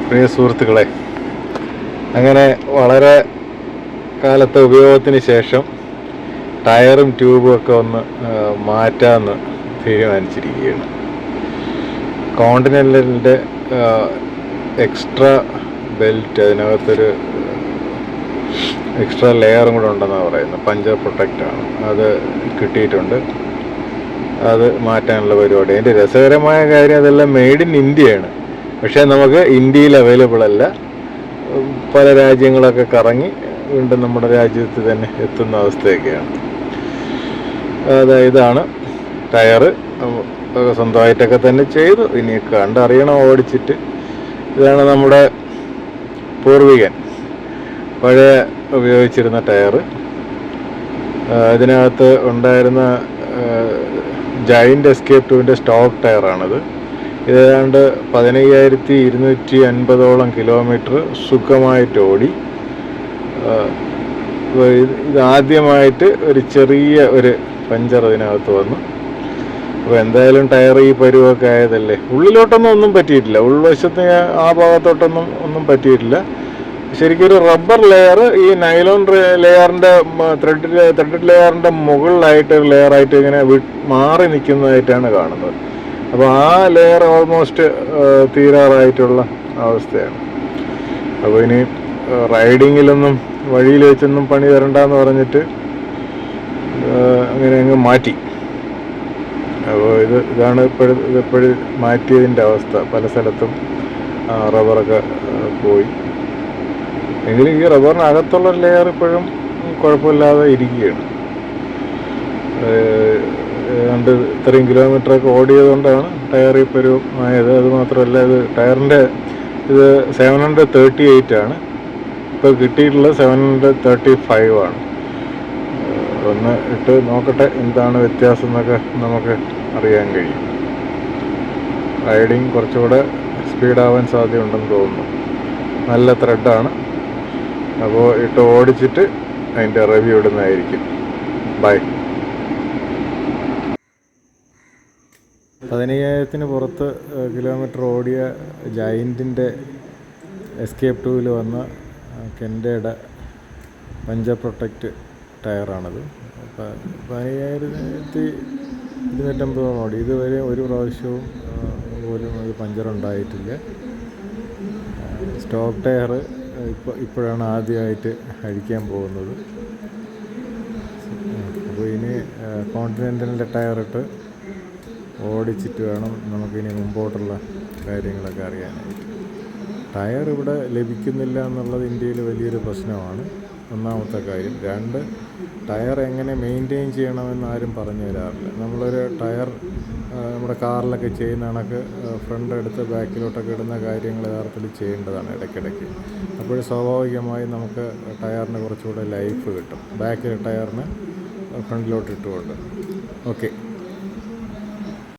പ്രിയ സുഹൃത്തുക്കളെ, അങ്ങനെ വളരെ കാലത്തെ ഉപയോഗത്തിന് ശേഷം ടയറും ട്യൂബും ഒക്കെ ഒന്ന് മാറ്റാമെന്ന് തീരുമാനിച്ചിരിക്കുകയാണ്. കോണ്ടിനെൻ്റലിൻ്റെ എക്സ്ട്രാ ബെൽറ്റ്, അതിനകത്തൊരു എക്സ്ട്രാ ലെയറും കൂടെ ഉണ്ടെന്നാണ് പറയുന്നത്. പഞ്ചർ പ്രൊട്ടക്റ്റാണ്, അത് കിട്ടിയിട്ടുണ്ട്. അത് മാറ്റാനുള്ള പരിപാടി. അതിൻ്റെ രസകരമായ കാര്യം, അതെല്ലാം മെയ്ഡ് ഇൻ ഇന്ത്യയാണ്. പക്ഷേ നമുക്ക് ഇന്ത്യയിൽ അവൈലബിൾ അല്ല. പല രാജ്യങ്ങളൊക്കെ കറങ്ങി വീണ്ടും നമ്മുടെ രാജ്യത്ത് തന്നെ എത്തുന്ന അവസ്ഥയൊക്കെയാണ്. ഇതാണ് ടയറ്. സ്വന്തമായിട്ടൊക്കെ തന്നെ ചെയ്തു. ഇനി കണ്ടറിയണം ഓടിച്ചിട്ട്. ഇതാണ് നമ്മുടെ പൂർവികൻ പഴയ ഉപയോഗിച്ചിരുന്ന ടയറ്. ഇതിനകത്ത് ഉണ്ടായിരുന്ന ജയൻ്റ് എസ്കേപ്പ് 2ൻ്റെ സ്റ്റോക്ക് ടയറാണിത്. ഏതാണ്ട് 15,250 കിലോമീറ്റർ സുഖമായിട്ട് ഓടി. ഇതാദ്യമായിട്ട് ഒരു ചെറിയ ഒരു പഞ്ചർ ഇതിനകത്ത് വന്നു. അപ്പോൾ എന്തായാലും ടയർ ഈ പരുവൊക്കെ ആയതല്ലേ. ഉള്ളിലോട്ടൊന്നും ഒന്നും പറ്റിയിട്ടില്ല, ഉൾവശത്ത് ആ ഭാഗത്തോട്ടൊന്നും പറ്റിയിട്ടില്ല. ശരിക്കും ഒരു റബ്ബർ ലെയർ ഈ നൈലോൺ ലെയറിൻ്റെ ത്രെഡ് ലെയറിൻ്റെ മുകളിലായിട്ട് ഒരു ലെയറായിട്ട് ഇങ്ങനെ മാറി നിൽക്കുന്നതായിട്ടാണ് കാണുന്നത്. അപ്പോൾ ആ ലെയർ ഓൾമോസ്റ്റ് തീരാറായിട്ടുള്ള അവസ്ഥയാണ്. അപ്പോൾ ഇനി റൈഡിങ്ങിലൊന്നും വഴിയിൽ വെച്ചൊന്നും പണി തരണ്ടെന്ന് പറഞ്ഞിട്ട് അങ്ങനെ അങ്ങ് മാറ്റി. അപ്പോൾ ഇതാണ് ഇതെപ്പോഴും മാറ്റിയതിൻ്റെ അവസ്ഥ. പല സ്ഥലത്തും റബ്ബറൊക്കെ പോയി. എങ്കിലും ഈ റബ്ബറിനകത്തുള്ള ലെയർ ഇപ്പോഴും കുഴപ്പമില്ലാതെ ഇരിക്കുകയാണ്. ഏതാണ്ട് ഇത്രയും കിലോമീറ്ററൊക്കെ ഓടിയത് കൊണ്ടാണ് ടയർ ഇപ്പോൾ ആയത്. അതുമാത്രമല്ല, ടയറിൻ്റെ 738 ആണ്. ഇപ്പോൾ കിട്ടിയിട്ടുള്ളത് 735 ആണ്. ഒന്ന് ഇട്ട് നോക്കട്ടെ എന്താണ് വ്യത്യാസം എന്നൊക്കെ നമുക്ക് അറിയാൻ കഴിയും. റൈഡിങ് കുറച്ചുകൂടെ സ്പീഡാവാൻ സാധ്യതയുണ്ടെന്ന് തോന്നുന്നു. നല്ല ത്രെഡാണ്. അപ്പോൾ ഇട്ട് ഓടിച്ചിട്ട് അതിൻ്റെ റിവ്യൂ ഇടുന്നതായിരിക്കും. ബൈ. 15,000 പുറത്ത് കിലോമീറ്റർ ഓടിയ ജയൻറ്റിൻ്റെ എസ്കേപ്പ് 2-ൽ വന്ന കെൻഡയുടെ പഞ്ചർ പ്രൊട്ടക്റ്റ് ടയറാണത്. 15,250 ഓടി. ഇതുവരെ ഒരു പ്രാവശ്യവും പോലും അത് പഞ്ചറുണ്ടായിട്ടില്ല. സ്റ്റോക്ക് ടയർ ഇപ്പോഴാണ് ആദ്യമായിട്ട് അഴിക്കാൻ പോകുന്നത്. അപ്പോൾ ഇനി കോണ്ടിനെൻ്റലിൻ്റെ ടയറിട്ട് ഓടിച്ചിട്ട് വേണം നമുക്കിനി മുമ്പോട്ടുള്ള കാര്യങ്ങളൊക്കെ അറിയാനായിട്ട്. ടയർ ഇവിടെ ലഭിക്കുന്നില്ല എന്നുള്ളത് ഇന്ത്യയിൽ വലിയൊരു പ്രശ്നമാണ്, ഒന്നാമത്തെ കാര്യം. 2, ടയർ എങ്ങനെ മെയിൻറ്റെയിൻ ചെയ്യണമെന്ന് ആരും പറഞ്ഞു തരാറില്ല. നമ്മളൊരു ടയർ നമ്മുടെ കാറിലൊക്കെ ചെയ്യുന്ന കണക്ക് ഫ്രണ്ട് എടുത്ത് ബാക്കിലോട്ടൊക്കെ ഇടുന്ന കാര്യങ്ങൾ യഥാർത്ഥത്തിൽ ചെയ്യേണ്ടതാണ് ഇടയ്ക്കിടയ്ക്ക്. അപ്പോൾ സ്വാഭാവികമായും നമുക്ക് ടയറിന് കുറച്ചുകൂടെ ലൈഫ് കിട്ടും, ബാക്കിലെ ടയറിന് ഫ്രണ്ടിലോട്ട് ഇട്ടുകൊണ്ട്. ഓക്കെ.